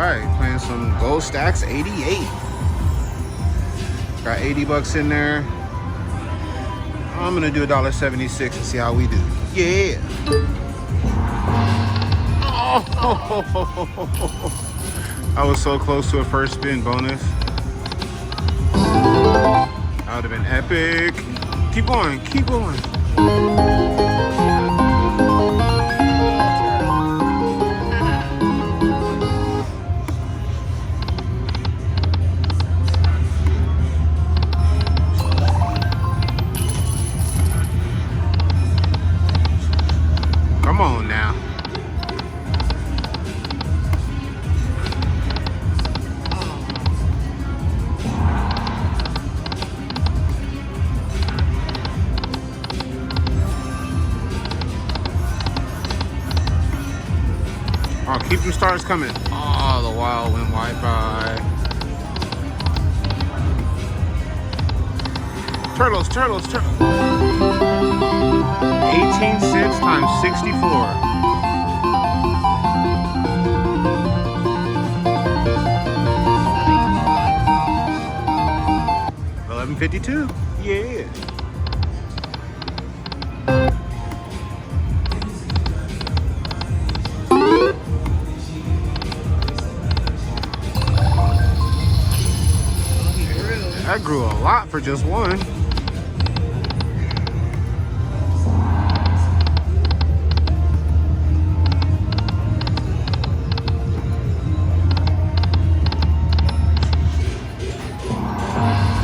Alright, playing some Gold Stacks 88. Got 80 bucks in there. I'm gonna do $1.76 and see how we do. Yeah. Oh, I was so close to a first spin bonus. That would have been epic. Keep going, keep going. Come on now. Oh, keep them stars coming. Oh, the wild went wide by. Turtles, turtles, turtles. 18 cents times 64. 11.52. Yeah. That grew a lot for just one.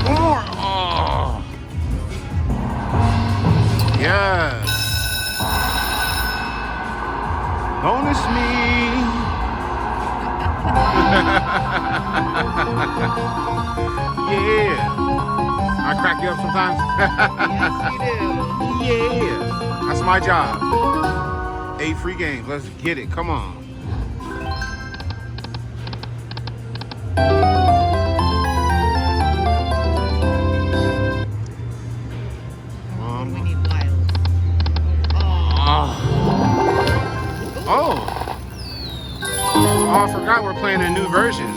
More. Oh. Yes. Bonus me. Yeah. I crack you up sometimes. Yes, you do. Yeah. That's my job. 8 free games. Let's get it. Come on. We need wild. Oh, I forgot we're playing a new version.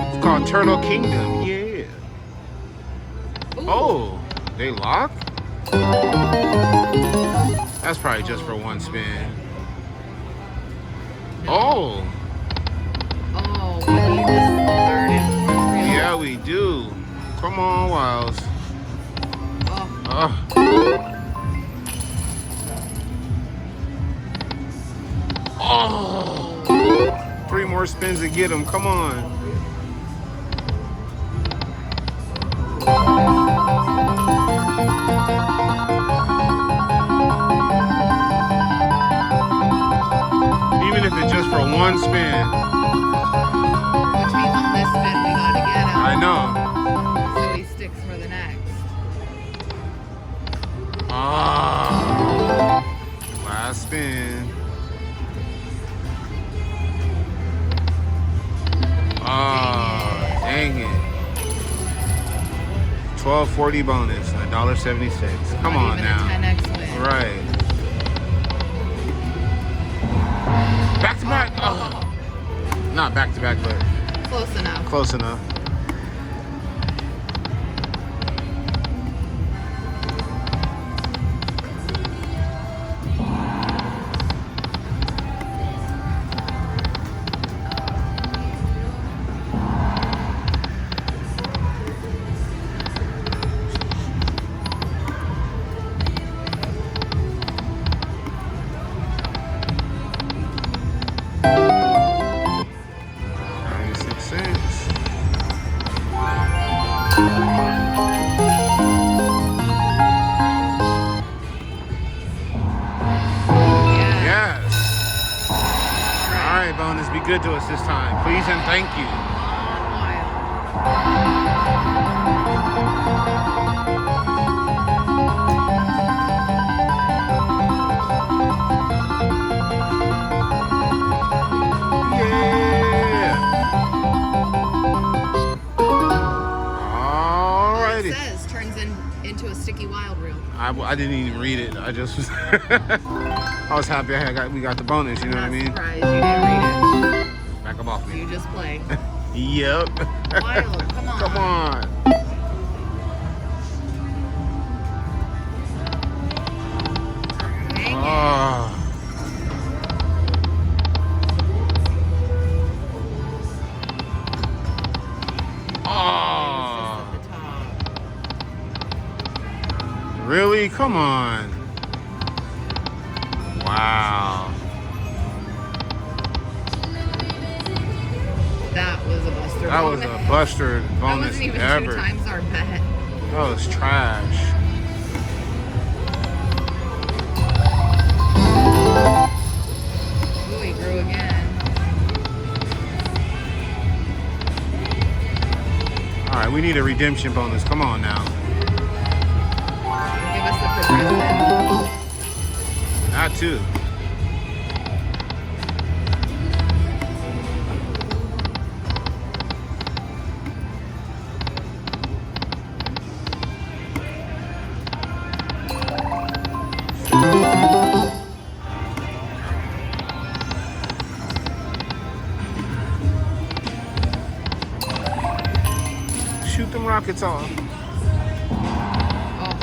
It's called Turtle Kingdom. Yeah. Oh, they lock? That's probably just for one spin. Oh. Oh, we need this third and fourth reel. Yeah, we do. Come on, Wilds. Oh. Oh. 3 more spins to get them. Come on. Even if it's just for one spin. Which means on this spin we gotta get him. I know. So he sticks for the next. Ah. Last spin. Ah, dang it. 12.40 bonus, $1.76. Come Not on even now. a 10x win. Right. Back to back. Oh. Not back to back, but Close enough. close enough. Bonus, be good to us this time, please and thank you. Yeah. Alrighty. It says turns in into a sticky wild reel. I didn't even read it. I just was I was happy we got the bonus, you know what I mean? Surprised you didn't read Back up off it. me. You just play. Yep. Wild, come on. Come on. Dang it. Oh. Oh. At the top. Really? Come on. Wow. That was a buster. That was a buster That bonus wasn't even ever. 2 times our bet. That was trash. Ooh, he grew again. All right, we need a redemption bonus. Come on now. Give us the progressive. That too. Shoot them rockets off. Oh,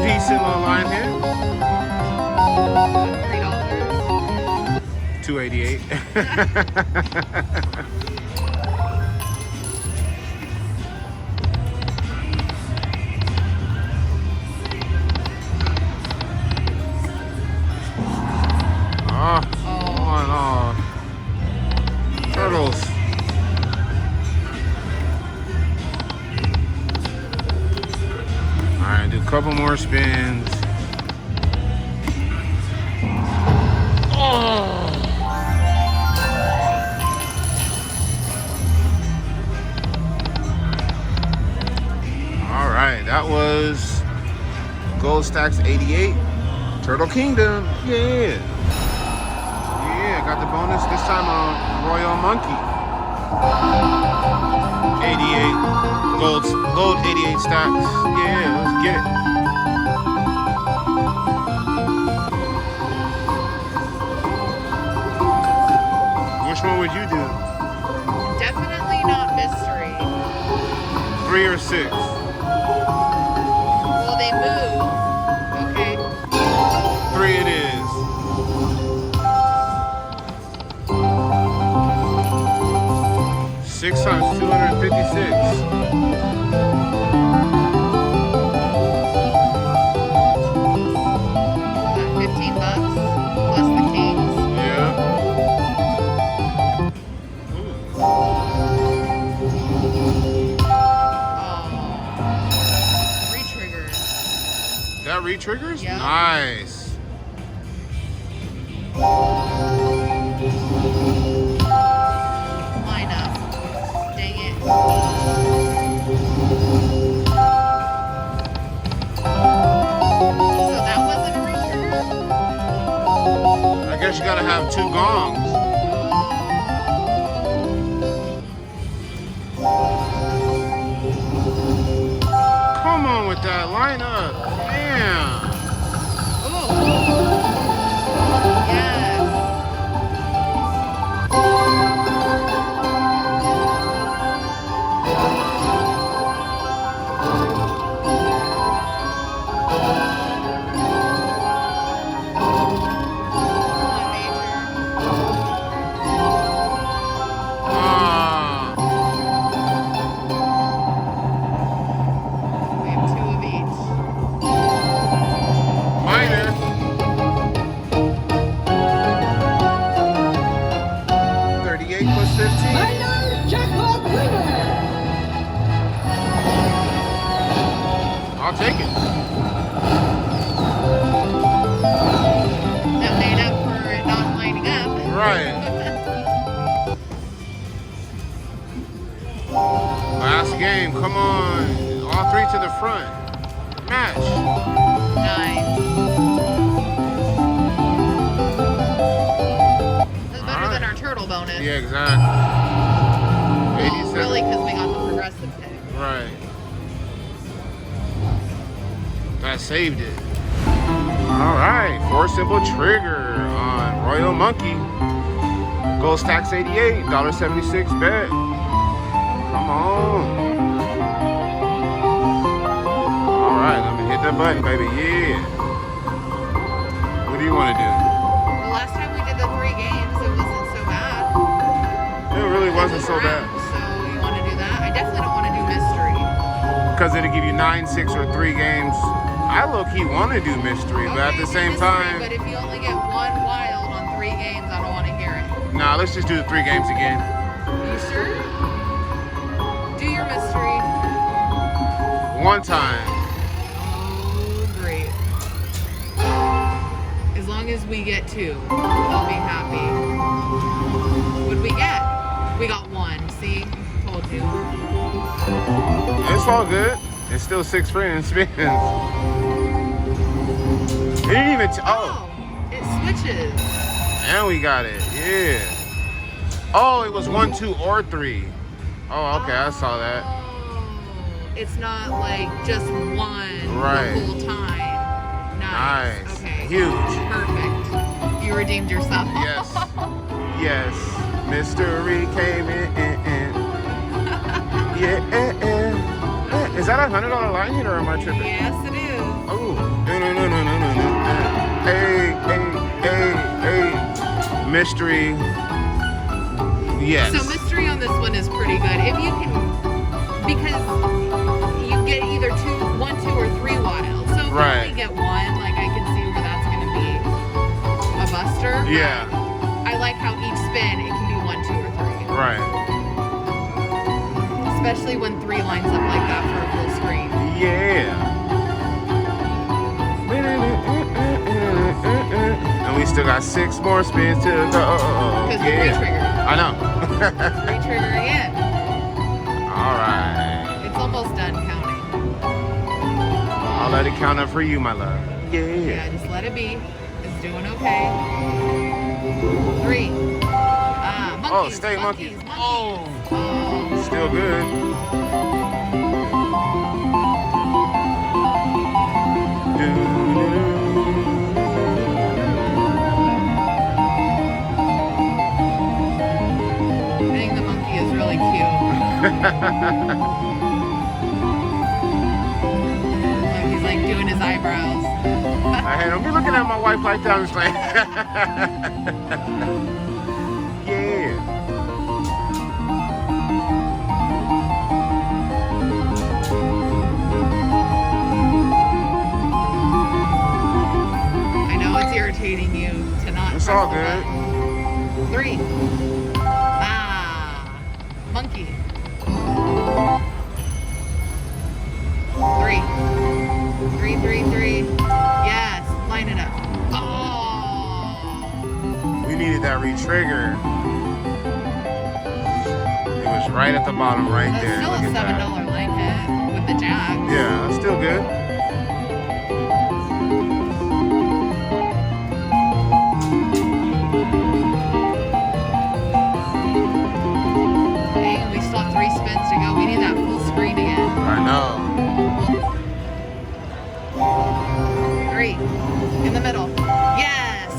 Decent little line here. $3. $2.88. Oh, come on. Turtles. Alright, do a couple more spins. Oh. Alright, that was Gold Stacks 88. Turtle Kingdom. Yeah. Yeah, got the bonus this time on Royal Monkey. 88 gold 88 stacks. Yeah, let's get it. Which one would you do? Definitely not mystery. 3 or 6? Well, they move. Okay. 3 it is. 6 times 256. 15 bucks plus the kings. Yeah. Oh. Retrigger. That re-triggers? Yeah. Nice. Line up. Dang it. So that wasn't a retrigger? I guess you gotta have 2 gongs. Come on with that lineup. Damn. Oh. Yes. Ah. We have 2 of each. Minor. 38 plus 15. Minor jackpot winner! I'll take it. That made up for it not lining up. Right. Last game. Come on. All 3 to the front. Match. Nice. turtle bonus. Yeah, exactly. Well, 87. really, because we got the progressive pick. Right. That saved it. All right, 4 symbol trigger on Royal Monkey. Gold stacks 88, $1.76 bet. Come on. All right, let me hit that button, baby. Yeah. What do you want to do? The last time we did the 3 games, it wasn't so bad. It really wasn't so bad. So you want to do that? I definitely don't want to do mystery. Because it'll give you 9, 6, or 3 games. I low-key want to do mystery, but at the same time... But if you only get 1 wild on 3 games, I don't want to hear it. Nah, let's just do the 3 games again. You sure? Do your mystery. One time. Oh, great. As long as we get 2, I'll be happy. What'd we get? We got 1. See? Told you. It's all good. It's still 6 free spins. It didn't even... Oh, it switches. And we got it. Yeah. Oh, it was 1, 2, or 3. Oh, okay. I saw that. Oh, it's not like just 1 Right. the whole time. Nice. Nice. Okay. Huge. Perfect. You redeemed yourself. Yes. Yes. Mystery came in. Yeah. Is that a $100 line hit or am I tripping? Yes, it is. Oh. No. Hey. Mystery. Yes. So mystery on this one is pretty good. If you can, because you get either 1, 2, or 3 wild. So if Right. you only get 1, like I can see where that's going to be a buster. Yeah. I like how each spin it can be 1, 2, or 3. Right. Especially when 3 lines up like that for a full screen. Yeah. And we still got 6 more spins to go. Because we re-triggered. I know. Re-trigger again. All right. It's almost done counting. I'll let it count up for you, my love. Yeah, Yeah. just let it be. It's doing okay. 3. Monkeys. Oh, stay monkeys. Oh. Still good. I think the monkey is really cute. He's like doing his eyebrows. Hey, don't be looking at my wife like that. I'm just like, yeah. I know it's irritating you to not. It's press all the good. button. 3. Monkey. 3. 3. Yes, line it up. Oh. We needed that re-trigger. It was right at the bottom right That's there. still Look a at $7 that. line hit with the jack. Yeah, that's still good. Hey, we still have 3 spins to go. We need that full screen again. I know. 3. In the middle. Yes.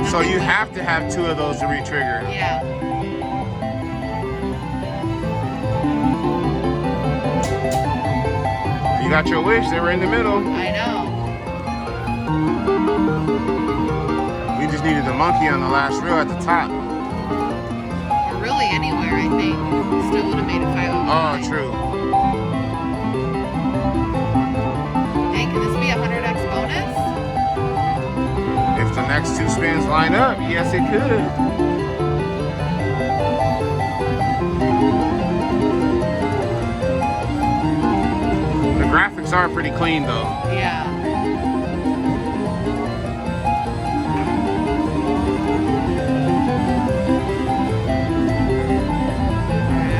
So you have to have 2 of those to re-trigger. Yeah. You got your wish, they were in the middle. I know. We just needed the monkey on the last reel at the top. Or really anywhere, I think. Still would have made it 505. Oh, true. Hey, can this be a 100x bonus? If the next 2 spins line up, yes it could. The graphics are pretty clean though. Yeah.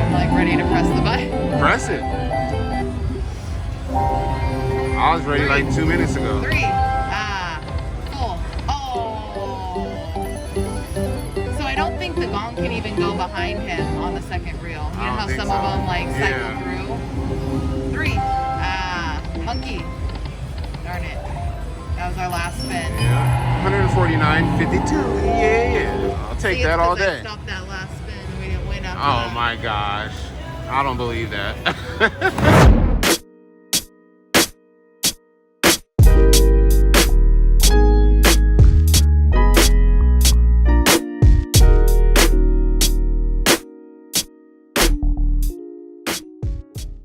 I'm like ready to press the button. Press it. I was ready like 2 minutes ago. 3. Full. can even go behind him on the second reel. You know I don't how think some so. of them like cycle Yeah. through? 3. Monkey. Darn it. That was our last spin. Yeah. 149.52. Yeah. I'll take See, that it's all 'cause I day. stopped that last spin and we didn't win after Oh that. my gosh. I don't believe that.